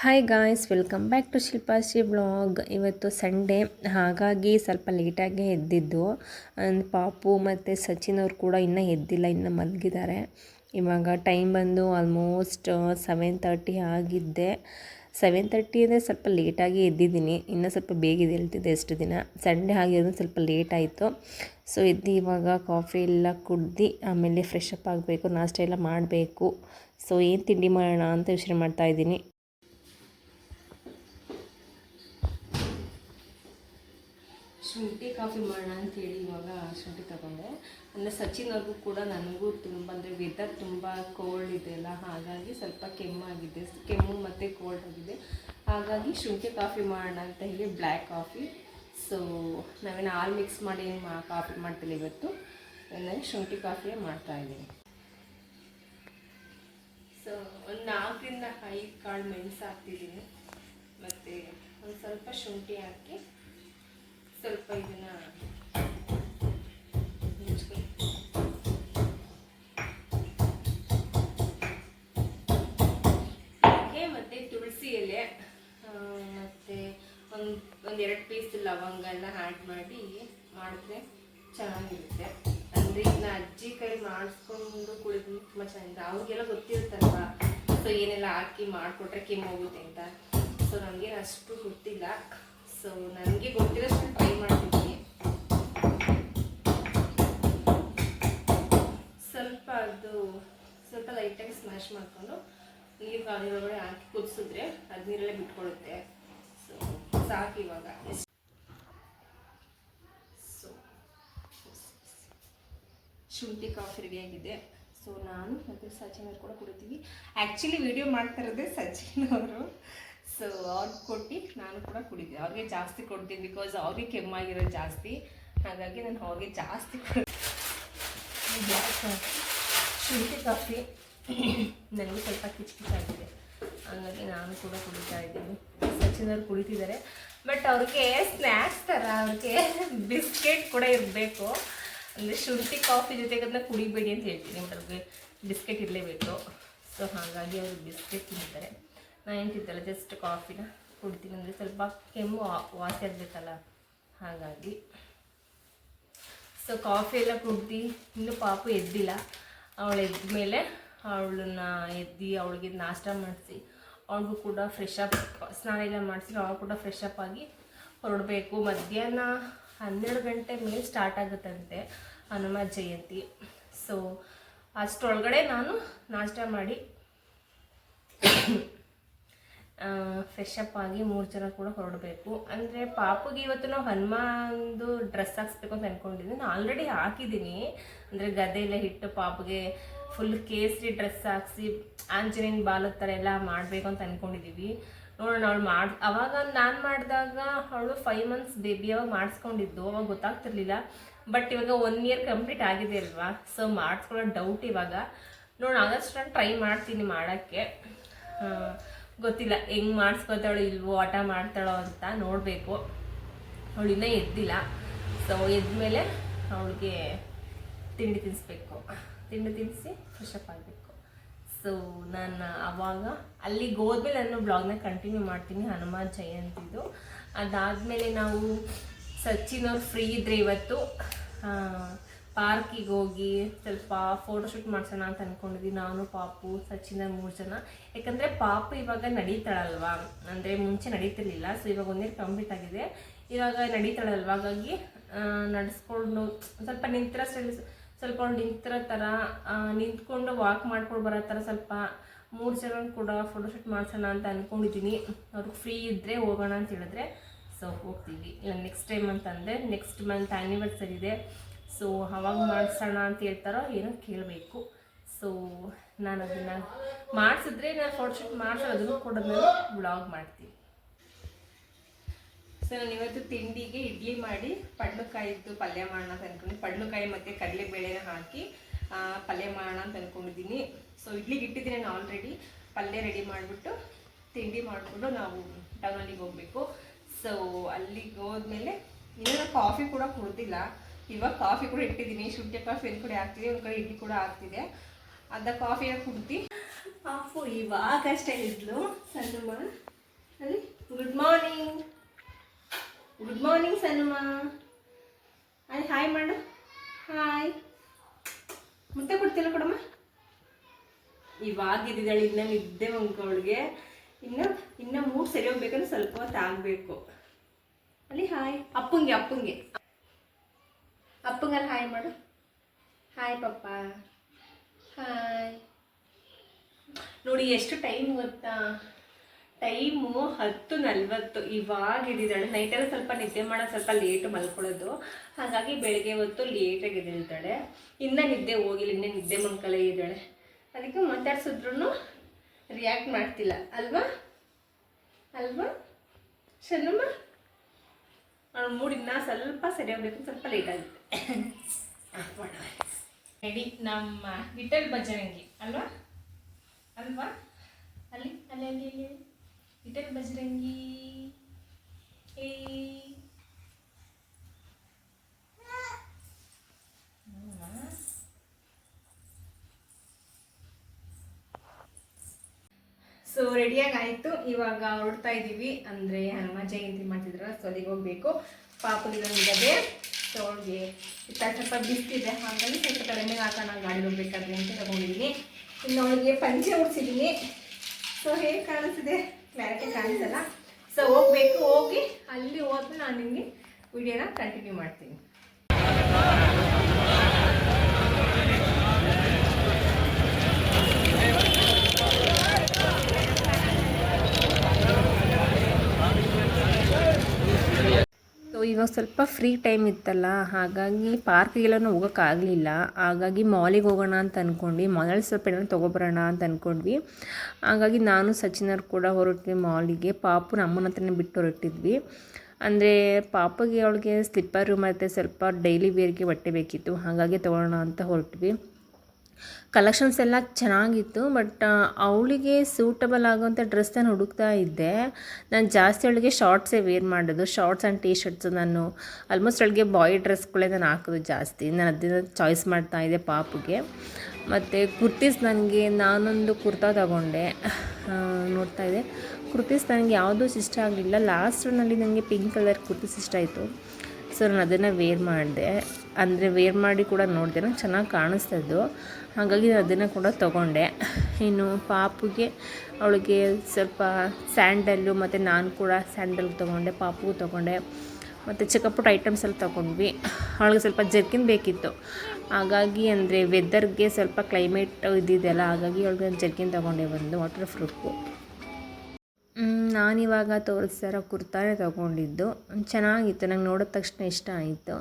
Hi guys, welcome back to Shilpashree blog. ಇವತ್ತು Sunday, ಹಾಗಾಗಿ ಸ್ವಲ್ಪ ಲೇಟಾಗೇ ಎದ್ದಿದ್ದು. ಪಾಪು ಮತ್ತು ಸಚಿನ್ ಅವ್ರು ಕೂಡ ಇನ್ನೂ ಎದ್ದಿಲ್ಲ, ಇನ್ನೂ ಮಲಗಿದ್ದಾರೆ. ಇವಾಗ ಟೈಮ್ ಬಂದು ಆಲ್ಮೋಸ್ಟ್ 7:30 ಆಗಿದ್ದೆ. 7:30 ಅಂದರೆ ಸ್ವಲ್ಪ ಲೇಟಾಗಿ ಎದ್ದಿದ್ದೀನಿ. ಇನ್ನೂ ಸ್ವಲ್ಪ ಬೇಗ ಎದ್ದೇಳ್ತಿದ್ದೆ ಎಷ್ಟು ದಿನ. ಸಂಡೇ ಆಗಿರೋದು ಸ್ವಲ್ಪ ಲೇಟ್ ಆಯಿತು. ಸೊ ಎದ್ದು ಇವಾಗ ಕಾಫಿ ಎಲ್ಲ ಕುಡ್ದು ಆಮೇಲೆ ಫ್ರೆಶ್ ಅಪ್ ಆಗಬೇಕು, ನಾಷ್ಟ ಎಲ್ಲ ಮಾಡಬೇಕು. ಸೊ ಏನು ತಿಂಡಿ ಮಾಡೋಣ ಅಂತ ಯೋಚನೆ ಮಾಡ್ತಾಯಿದ್ದೀನಿ. ಶುಂಠಿ ಕಾಫಿ ಮಾಡೋಣ ಅಂತೇಳಿ ಇವಾಗ ಶುಂಠಿ ತಗೊಂಡೆ. ಅಂದರೆ ಸಚಿನ್ ಅವ್ರಿಗೂ ಕೂಡ ನನಗೂ ತುಂಬ, ಅಂದರೆ ವೆದರ್ ತುಂಬ ಕೋಲ್ಡ್ ಇದೆಯಲ್ಲ, ಹಾಗಾಗಿ ಸ್ವಲ್ಪ ಕೆಮ್ಮು ಮತ್ತು ಕೋಲ್ಡ್ ಆಗಿದೆ. ಹಾಗಾಗಿ ಶುಂಠಿ ಕಾಫಿ ಮಾಡೋಣ ಅಂತ ಹೇಳಿ ಬ್ಲ್ಯಾಕ್ ಕಾಫಿ. ಸೊ ನಾವೇನು ಹಾಲು ಮಿಕ್ಸ್ ಮಾಡಿ ಕಾಫಿ ಮಾಡ್ತಿಲ್ಲ ಇವತ್ತು, ನನಗೆ ಶುಂಠಿ ಕಾಫಿಯೇ ಮಾಡ್ತಾಯಿದ್ದೀನಿ. ಸೊ ಒಂದು 4-5 ಕಾಳು ಮೆಣಸು ಹಾಕ್ತಿದ್ದೀನಿ, ಮತ್ತು ಒಂದು ಸ್ವಲ್ಪ ಶುಂಠಿ ಹಾಕಿ ಸ್ವಲ್ಪ ಇದನ್ನು ಮತ್ತು ತುಳಸಿ ಎಲೆ ಮತ್ತು ಒಂದೆರಡು ಪೀಸ್ ಲವಂಗ ಎಲ್ಲ ಆ್ಯಡ್ ಮಾಡಿ ಮಾಡಿದ್ರೆ ಚೆನ್ನಾಗಿರುತ್ತೆ. ಅಂದರೆ ಇದನ್ನ ಅಜ್ಜಿ ಕೈ ಮಾಡಿಸ್ಕೊಂಡು ಕುಡಿದ್ರೆ ತುಂಬ ಚೆನ್ನಾಗಿದೆ. ಅವ್ರಿಗೆಲ್ಲ ಗೊತ್ತಿರುತ್ತಲ್ವ, ಸೊ ಏನೆಲ್ಲ ಹಾಕಿ ಮಾಡಿಕೊಟ್ರೆ ಕೆಮ್ಮು ಹೋಗುತ್ತೆ ಅಂತ. ಸೊ ನನಗೇನು ಅಷ್ಟು ಗೊತ್ತಿಲ್ಲ. ಸೊ ನನಗೆ ಗೊತ್ತಿರೋಷ್ಟು ಟ್ರೈ ಮಾಡ್ತಿದ್ದೀನಿ. ಸ್ವಲ್ಪ ಲೈಟಾಗಿ ಸ್ಮ್ಯಾಶ್ ಮಾಡಿಕೊಂಡು ನೀರು ಕಾಲಿನೊಳಗಡೆ ಹಾಕಿ ಕುದಿಸಿದ್ರೆ ಅದು ನೀರಲ್ಲೇ ಬಿಟ್ಕೊಳ್ಳುತ್ತೆ. ಸೊ ಸಾಕು ಇವಾಗ. ಸೊ ಶುಂಠಿ ಕಾಫಿ ರೆಡಿಯಾಗಿದೆ. ಸೊ ನಾನು ಮತ್ತು ಸಚಿನ್ ಅವರು ಕೂಡ ಕುಡಿತೀವಿ. ಆ್ಯಕ್ಚುಲಿ ವಿಡಿಯೋ ಮಾಡ್ತಾ ಇರೋದೇ ಸಚಿನ್ ಅವರು. ಸೊ ಅವ್ರಿಗೆ ಕೊಟ್ಟು ನಾನು ಕೂಡ ಕುಡಿದ್ದೆ. ಅವ್ರಿಗೆ ಜಾಸ್ತಿ ಕೊಡ್ತೀನಿ, ಬಿಕಾಸ್ ಅವ್ರಿಗೆ ಕೆಮ್ಮಾಗಿರೋದು ಜಾಸ್ತಿ, ಹಾಗಾಗಿ ನಾನು ಅವ್ರಿಗೆ ಜಾಸ್ತಿ ಶುಂಠಿ ಕಾಫಿ ನನಗೆ ಸ್ವಲ್ಪ ಕಿಚ್ಕಿಚ್ಚಾಗಿದೆ, ಹಾಗಾಗಿ ನಾನು ಕೂಡ ಕುಡಿತಾ ಇದ್ದೀನಿ. ಸಚಿನ್ ಅವ್ರು ಕುಡಿತಿದ್ದಾರೆ, ಬಟ್ ಅವ್ರಿಗೆ ಸ್ನ್ಯಾಕ್ಸ್ ಥರ ಅವ್ರಿಗೆ ಬಿಸ್ಕೆಟ್ ಕೂಡ ಇರಬೇಕು. ಅಂದರೆ ಶುಂಠಿ ಕಾಫಿ ಜೊತೆಗೆ ಅದನ್ನ ಕುಡಿಬೇಡಿ ಅಂತ ಹೇಳ್ತೀನಿ, ಬಟ್ ಅವ್ರಿಗೆ ಬಿಸ್ಕೆಟ್ ಇರಲೇಬೇಕು. ಸೊ ಹಾಗಾಗಿ ಅವರು ಬಿಸ್ಕೆಟ್ ತಿಂತಾರೆ. ನಾನು ಏನು ತಿಂತಲ್ಲ, ಜಸ್ಟ್ ಕಾಫಿನ ಕುಡ್ತೀನಿ. ಅಂದರೆ ಸ್ವಲ್ಪ ಕೆಮ್ಮು ವಾಸಿ ಆಗಬೇಕಲ್ಲ, ಹಾಗಾಗಿ. ಸೊ ಕಾಫಿ ಎಲ್ಲ ಕುಡ್ದು ಇನ್ನೂ ಪಾಪು ಎದ್ದಿಲ್ಲ. ಅವಳು ಎದ್ದ ಮೇಲೆ ಅವಳನ್ನ ಅವಳಿಗೆ ನಾಷ್ಟ ಮಾಡಿಸಿ ಅವಳಿಗೂ ಕೂಡ ಫ್ರೆಶ್ ಅಪ್, ಸ್ನಾನ ಎಲ್ಲ ಮಾಡಿಸಿ ಅವಳು ಕೂಡ ಫ್ರೆಶ್ ಅಪ್ ಆಗಿ ಹೊರಡಬೇಕು. ಮಧ್ಯಾಹ್ನ 12 ಗಂಟೆ ಮೇಲೆ ಸ್ಟಾರ್ಟ್ ಆಗುತ್ತಂತೆ ಹನುಮ ಜಯಂತಿ. ಸೊ ಅಷ್ಟರೊಳಗಡೆ ನಾನು ನಾಷ್ಟ ಮಾಡಿ ಫ್ರೆಶ್ ಅಪ್ ಆಗಿ 3 ಜನ ಕೂಡ ಹೊರಡಬೇಕು. ಅಂದರೆ ಪಾಪುಗೆ ಇವತ್ತು ನಾವು ಹನುಮಾನ್ದು ಡ್ರೆಸ್ ಹಾಕ್ಸ್ಬೇಕು ಅಂತ ಅಂದ್ಕೊಂಡಿದ್ದೀನಿ. ನಾನು ಆಲ್ರೆಡಿ ಹಾಕಿದ್ದೀನಿ, ಅಂದರೆ ಗದೆಲ್ಲ ಇಟ್ಟು ಪಾಪುಗೆ ಫುಲ್ ಕೇಸರಿ ಡ್ರೆಸ್ ಹಾಕ್ಸಿ ಆಂಜನೇಯನ ಬಾಲದ ಥರ ಎಲ್ಲ ಮಾಡಬೇಕು ಅಂತ ಅಂದ್ಕೊಂಡಿದ್ದೀವಿ. ನೋಡೋಣ, ಅವಳು ಅವಾಗ ನಾನು ಮಾಡಿದಾಗ ಅವಳು 5 months ಬೇಬಿ ಅವಾಗ ಮಾಡಿಸ್ಕೊಂಡಿದ್ದು, ಅವಾಗ ಗೊತ್ತಾಗ್ತಿರ್ಲಿಲ್ಲ. ಬಟ್ ಇವಾಗ 1 year ಕಂಪ್ಲೀಟ್ ಆಗಿದೆ ಅಲ್ವಾ, ಸೊ ಮಾಡಿಸ್ಕೊಳ್ಳೋ ಡೌಟ್ ಇವಾಗ. ನೋಡೋಣ, ಆದಷ್ಟು ನಾನು ಟ್ರೈ ಮಾಡ್ತೀನಿ ಮಾಡೋಕ್ಕೆ. ಗೊತ್ತಿಲ್ಲ ಹೆಂಗೆ ಮಾಡಿಸ್ಕೊತಾಳೋ ಇಲ್ವೋ, ಆಟ ಮಾಡ್ತಾಳೋ ಅಂತ ನೋಡಬೇಕು. ಅವಳು ಇನ್ನೂ ಎದ್ದಿಲ್ಲ. ಸೊ ಎದ್ಮೇಲೆ ಅವಳಿಗೆ ತಿಂಡಿ ತಿನ್ನಿಸ್ಬೇಕು, ತಿಂಡಿ ತಿನ್ನಿಸಿ ಫ್ರೆಶ್ ಅಪ್ ಆಗಬೇಕು. ಸೊ ನಾನು ಆವಾಗ ಅಲ್ಲಿಗೆ ಹೋದ್ಮೇಲೆ ನಾನು ಬ್ಲಾಗ್ನ ಕಂಟಿನ್ಯೂ ಮಾಡ್ತೀನಿ ಹನುಮಾನ್ ಜಯಂತಿದು. ಅದಾದಮೇಲೆ ನಾವು ಸಚಿನ್ ಅವ್ರು ಫ್ರೀ ಇದ್ದರೆ ಇವತ್ತು ಪಾರ್ಕಿಗೆ ಹೋಗಿ ಸ್ವಲ್ಪ ಫೋಟೋಶೂಟ್ ಮಾಡ್ಸೋಣ ಅಂತ ಅಂದ್ಕೊಂಡಿದ್ವಿ. ನಾನು, ಪಾಪು, ಸಚಿನ್ 3 ಜನ. ಯಾಕಂದರೆ ಪಾಪು ಇವಾಗ ನಡೀತಾಳಲ್ವ, ಅಂದರೆ ಮುಂಚೆ ನಡೀತಿರ್ಲಿಲ್ಲ. ಸೊ ಇವಾಗ 1 year ಕಂಪ್ಲೀಟ್ ಆಗಿದೆ, ಇವಾಗ ನಡೀತಾಳಲ್ವ, ಹಾಗಾಗಿ ನಡೆಸ್ಕೊಂಡು ಸ್ವಲ್ಪ ಸ್ವಲ್ಪ ನಿಂತಿರೋ ಥರ ನಿಂತ್ಕೊಂಡು ವಾಕ್ ಮಾಡ್ಕೊಂಡು ಬರೋ ಥರ ಸ್ವಲ್ಪ 3 ಜನ ಕೂಡ ಫೋಟೋಶೂಟ್ ಮಾಡ್ಸೋಣ ಅಂತ ಅಂದ್ಕೊಂಡಿದ್ದೀನಿ. ಅವ್ರಿಗೆ ಫ್ರೀ ಇದ್ದರೆ ಹೋಗೋಣ ಅಂತ ಹೇಳಿದ್ರೆ ಸೊ ಹೋಗ್ತೀವಿ. ಇಲ್ಲ ನೆಕ್ಸ್ಟ್ ಟೈಮ್ ಅಂತಂದರೆ ನೆಕ್ಸ್ಟ್ ಮಂತ್ ಆ್ಯನಿವರ್ಸರಿ ಇದೆ. ಸೊ ಅವಾಗ ಮಾಡಿಸೋಣ ಅಂತ ಹೇಳ್ತಾರೋ ಏನೋ ಕೇಳಬೇಕು. ಸೊ ನಾನು ಅದನ್ನು ಮಾಡಿಸಿದ್ರೆ ನಾನು ಫೋಟೋಶೂಟ್ ಮಾಡಿಸೋದನ್ನು ಕೂಡ ನಾನು ಬ್ಲಾಗ್ ಮಾಡ್ತೀನಿ. ಸೊ ನಾನು ಇವತ್ತು ತಿಂಡಿಗೆ ಇಡ್ಲಿ ಮಾಡಿ ಪಡ್ಲುಕಾಯಿದ್ದು ಪಲ್ಯ ಮಾಡೋಣ ಅಂತ ಅಂದ್ಕೊಂಡು, ಪಡ್ಲುಕಾಯಿ ಮತ್ತು ಕಡಲೆಬೇಳೆನ ಹಾಕಿ ಪಲ್ಯ ಮಾಡೋಣ ಅಂತ ಅಂದ್ಕೊಂಡಿದ್ದೀನಿ. ಸೊ ಇಡ್ಲಿಗೆ ಇಟ್ಟಿದ್ದೀನಿ ನಾನು ಆಲ್ರೆಡಿ. ಪಲ್ಯ ರೆಡಿ ಮಾಡಿಬಿಟ್ಟು ತಿಂಡಿ ಮಾಡಿಕೊಂಡು ನಾವು ಟೌನಲ್ಲಿ ಹೋಗಬೇಕು. ಸೊ ಅಲ್ಲಿಗೆ ಹೋದ್ಮೇಲೆ ಇನ್ನೂ ಕಾಫಿ ಕೂಡ ಕುಡ್ದಿಲ್ಲ. ಇವಾಗ ಕಾಫಿ ಕೂಡ ಇಟ್ಟಿದ್ದೀನಿ, ಶುಂಠಿ ಕಾಫಿ ಒಂದು ಕಡೆ ಆಗ್ತಿದೆ, ಒಂದು ಕಡೆ ಇಡ್ಲಿ ಕೂಡ ಆಗ್ತಿದೆ. ಅದ ಕಾಫಿನ ಕುಡ್ದು ಪಾಪು ಇವಾಗಷ್ಟೇ ಇದ್ಲು ಸಣ್ಣಮ್ಮ. ಅಲ್ಲಿ ಗುಡ್ ಮಾರ್ನಿಂಗ್ ಸನುಮ. ಅಲ್ಲಿ ಹಾಯ್ ಮಾಡು. ಹಾಯ್. ಮುಟ್ಟೆ ಕೊಡ್ತಿಲ್ಲ ಕೊಡಮ್ಮ. ಇವಾಗಿದ್ದಾಳೆ, ಇನ್ನು ನಿದ್ದೆ ಅವಳಿಗೆ. ಇನ್ನು ಮೂಡ್ ಸರಿ ಹೋಗ್ಬೇಕಂದ್ರೆ ಸ್ವಲ್ಪ ಹೊತ್ತು ಆಗಬೇಕು. ಅಲ್ಲಿ ಹಾಯ್. ಅಪ್ಪಂಗೆ ಅಪ್ಪಂಗಲ್ಲಿ ಹಾಯ್ ಮಾಡು. ಹಾಯ್ ಪಪ್ಪ. ಹಾಯ್. ನೋಡಿ ಎಷ್ಟು ಟೈಮ್ ಗೊತ್ತಾ, ಟೈಮು 10:40. ಇವಾಗ ಎದ್ದಿದ್ದಾಳೆ. ನೈಟೆಲ್ಲ ಸ್ವಲ್ಪ ನಿದ್ದೆ ಮಾಡೋದು ಸ್ವಲ್ಪ ಲೇಟು ಮಲ್ಕೊಳ್ಳೋದು, ಹಾಗಾಗಿ ಬೆಳಗ್ಗೆ ಹೊತ್ತು ಲೇಟಾಗಿ ಎದ್ದೇಳ್ತಾಳೆ. ಇನ್ನೂ ನಿದ್ದೆ ಹೋಗಿಲ್ಲ, ಇನ್ನೇ ನಿದ್ದೆ ಮಲ್ಕಲೇ ಇದ್ದಾಳೆ. ಅದಕ್ಕೆ ಮಾತಾಡ್ಸಿದ್ರು ರಿಯಾಕ್ಟ್ ಮಾಡ್ತಿಲ್ಲ ಅಲ್ವಾ ಶನುಮ. ಅವಳ ಮೂಡ್ ಇನ್ನೂ ಸ್ವಲ್ಪ ಸರಿ ಹೋಗ್ಬೇಕು, ಸ್ವಲ್ಪ ಲೇಟ್ ಆಗುತ್ತೆ. ರೆಡಿ ನಮ್ಮ ಲಿಟಲ್ ಬಜರಂಗಿ ಅಲ್ವಾ ಅಲ್ಲಿ ಅಲ್ಲಿ ಅಲ್ಲಿ ಅಲ್ಲಿ ಲಿಟಲ್ ಬಜರಂಗಿ. ಸೊ ರೆಡಿಯಾಗಿ ಆಯಿತು. ಇವಾಗ ಹೊರಡ್ತಾ ಇದ್ದೀವಿ. ಅಂದರೆ ಹನುಮ ಜಯಂತಿ ಮಾಡ್ತಿದ್ರಲ್ಲ, ಸೊ ಅಲ್ಲಿಗೆ ಹೋಗಬೇಕು. ಪಾಪುಲಿದೆ, ಸೊ ಅವ್ಳಿಗೆ ಸ್ವಲ್ಪ ಬಿಸ್ತಿದೆ, ಹಾಗಾಗಿ ಸ್ವಲ್ಪ ಕಡಿಮೆ ಹಾಕೋಣ ಗಾಡಿ ಹೋಗ್ಬೇಕಾದ್ರೆ ಅಂತ ತಗೊಂಡಿದ್ದೀನಿ. ಇನ್ನು ಅವಳಿಗೆ ಪಂಚೆ ಉಡ್ಸಿದ್ದೀನಿ. ಸೊ ಹೇಗೆ ಕಾಣಿಸ್ತಿದೆ, ಕ್ಲಾರಿಟಿ ಕಾಣಿಸಲ್ಲ. ಸೊ ಹೋಗಬೇಕು. ಹೋಗಿ ಅಲ್ಲಿ ಹೋದ್ಮೇಲೆ ನಾನು ನಿಮಗೆ ವಿಡಿಯೋನ ಕಂಟಿನ್ಯೂ ಮಾಡ್ತೀನಿ. ಇವಾಗ ಸ್ವಲ್ಪ ಫ್ರೀ ಟೈಮ್ ಇತ್ತಲ್ಲ, ಹಾಗಾಗಿ ಪಾರ್ಕಿಗೆಲ್ಲನೂ ಹೋಗೋಕ್ಕಾಗಲಿಲ್ಲ. ಹಾಗಾಗಿ ಮಾಲಿಗೆ ಹೋಗೋಣ ಅಂತ ಅಂದ್ಕೊಂಡ್ವಿ. ಮಾಲಲ್ಲಿ ಸ್ವಲ್ಪ ಏನಾದ್ರು ತೊಗೊಬರೋಣ ಅಂತ ಅಂದ್ಕೊಂಡ್ವಿ. ಹಾಗಾಗಿ ನಾನು ಸಚಿನವ್ರು ಕೂಡ ಹೊರಟ್ವಿ ಮಾಲಿಗೆ. ಪಾಪುನ ಅಮ್ಮನ ಹತ್ರನೇ ಬಿಟ್ಟು ಹೊರಟಿದ್ವಿ. ಅಂದರೆ ಪಾಪಗೆ ಅವಳಿಗೆ ಸ್ಲಿಪ್ಪರು ಮತ್ತು ಸ್ವಲ್ಪ ಡೈಲಿ ವೇರ್ಗೆ ಬಟ್ಟೆ ಬೇಕಿತ್ತು, ಹಾಗಾಗಿ ತೊಗೊಳ್ಳೋಣ ಅಂತ ಹೊರಟ್ವಿ. ಕಲೆಕ್ಷನ್ಸ್ ಎಲ್ಲ ಚೆನ್ನಾಗಿತ್ತು, ಬಟ್ ಅವಳಿಗೆ ಸೂಟಬಲ್ ಆಗೋವಂಥ ಡ್ರೆಸ್ ನಾನು ಹುಡುಕ್ತಾ ಇದ್ದೆ. ನಾನು ಜಾಸ್ತಿ ಅವಳಿಗೆ ಶಾರ್ಟ್ಸೇ ವೇರ್ ಮಾಡೋದು, ಶಾರ್ಟ್ಸ್ ಆ್ಯಂಡ್ ಟೀ ಶರ್ಟ್ಸು. ನಾನು ಆಲ್ಮೋಸ್ಟ್ ಅವಳಿಗೆ ಬಾಯ್ ಡ್ರೆಸ್ಗಳೇ ನಾನು ಹಾಕೋದು ಜಾಸ್ತಿ. ನಾನು ಅದನ್ನು ಚಾಯ್ಸ್ ಮಾಡ್ತಾಯಿದ್ದೆ ಪಾಪುಗೆ. ಮತ್ತು ಕುರ್ತೀಸ್ ನಾನೊಂದು ಕುರ್ತಾ ತಗೊಂಡೆ, ನೋಡ್ತಾಯಿದ್ದೆ. ಕುರ್ತೀಸ್ ನನಗೆ ಯಾವುದೂ ಇಷ್ಟ ಆಗಲಿಲ್ಲ. ಲಾಸ್ಟ್ನಲ್ಲಿ ನನಗೆ ಪಿಂಕ್ ಕಲರ್ ಕುರ್ತೀಸ್ ಇಷ್ಟ ಆಯಿತು. ಸೊ ನಾನು ಅದನ್ನು ವೇರ್ ಮಾಡಿದೆ, ಅಂದರೆ ವೇರ್ ಮಾಡಿ ಕೂಡ ನೋಡಿದೆ, ನಂಗೆ ಚೆನ್ನಾಗಿ ಕಾಣಿಸ್ತದ್ದು. ಹಾಗಾಗಿ ಅದನ್ನು ಕೂಡ ತೊಗೊಂಡೆ. ಇನ್ನು ಪಾಪುಗೆ ಅವಳಿಗೆ ಸ್ವಲ್ಪ ಸ್ಯಾಂಡಲ್ಲು, ಮತ್ತು ನಾನು ಕೂಡ ಸ್ಯಾಂಡಲ್ ತೊಗೊಂಡೆ, ಪಾಪುಗೂ ತೊಗೊಂಡೆ. ಮತ್ತು ಚಿಕ್ಕಪುಟ್ಟ ಐಟಮ್ಸ್ ಎಲ್ಲ ತೊಗೊಂಡ್ವಿ. ಅವಳಿಗೆ ಸ್ವಲ್ಪ ಜರ್ಕಿನ್ ಬೇಕಿತ್ತು, ಹಾಗಾಗಿ ಅಂದರೆ ವೆದರ್ಗೆ ಸ್ವಲ್ಪ ಕ್ಲೈಮೇಟ್ ಇದ್ದಿದ್ದೆಲ್ಲ, ಹಾಗಾಗಿ ಅವಳಿಗೆ ಜರ್ಕಿನ್ ತೊಗೊಂಡೆ ಒಂದು ವಾಟರ್ ಪ್ರೂಫು. ನಾನಿವಾಗ ತೋರಿಸ್ತಾರೋ ಕುರ್ತಾನೇ ತೊಗೊಂಡಿದ್ದು. ಚೆನ್ನಾಗಿತ್ತು, ನಂಗೆ ನೋಡಿದ ತಕ್ಷಣ ಇಷ್ಟ ಆಯಿತು.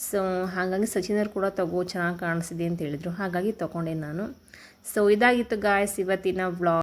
ಸೊ ಹಾಗಾಗಿ ಸಚಿನವ್ರು ಕೂಡ ಚೆನ್ನಾಗಿ ಕಾಣಿಸಿದೆ ಅಂತ ಹೇಳಿದರು, ಹಾಗಾಗಿ ತೊಗೊಂಡೆ ನಾನು. ಸೊ ಇದಾಗಿತ್ತು ಗಾಯ್ಸ್ ಇವತ್ತಿನ ವ್ಲಾಗ್.